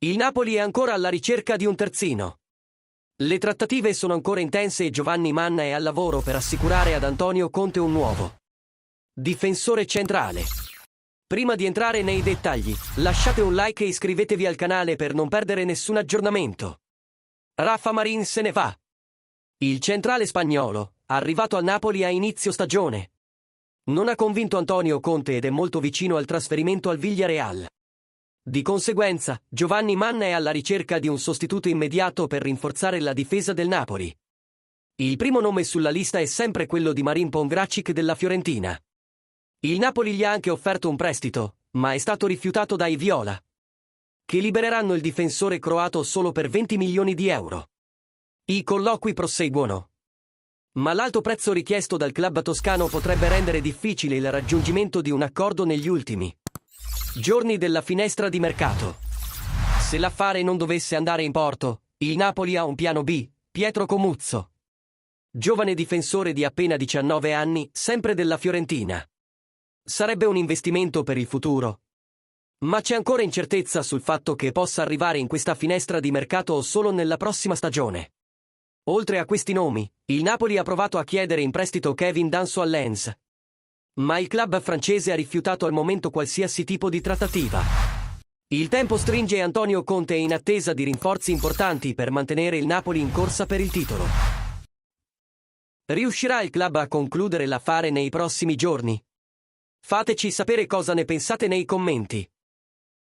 Il Napoli è ancora alla ricerca di un terzino. Le trattative sono ancora intense e Giovanni Manna è al lavoro per assicurare ad Antonio Conte un nuovo difensore centrale. Prima di entrare nei dettagli, lasciate un like e iscrivetevi al canale per non perdere nessun aggiornamento. Rafa Marín se ne va. Il centrale spagnolo, arrivato al Napoli a inizio stagione, non ha convinto Antonio Conte ed è molto vicino al trasferimento al Villarreal. Di conseguenza, Giovanni Manna è alla ricerca di un sostituto immediato per rinforzare la difesa del Napoli. Il primo nome sulla lista è sempre quello di Marin Pongracic della Fiorentina. Il Napoli gli ha anche offerto un prestito, ma è stato rifiutato dai Viola, che libereranno il difensore croato solo per 20 milioni di euro. I colloqui proseguono, ma l'alto prezzo richiesto dal club toscano potrebbe rendere difficile il raggiungimento di un accordo negli ultimi giorni della finestra di mercato. Se l'affare non dovesse andare in porto, il Napoli ha un piano B, Pietro Comuzzo, giovane difensore di appena 19 anni, sempre della Fiorentina. Sarebbe un investimento per il futuro, ma c'è ancora incertezza sul fatto che possa arrivare in questa finestra di mercato o solo nella prossima stagione. Oltre a questi nomi, il Napoli ha provato a chiedere in prestito Kevin Danso al Lens, ma il club francese ha rifiutato al momento qualsiasi tipo di trattativa. Il tempo stringe e Antonio Conte è in attesa di rinforzi importanti per mantenere il Napoli in corsa per il titolo. Riuscirà il club a concludere l'affare nei prossimi giorni? Fateci sapere cosa ne pensate nei commenti.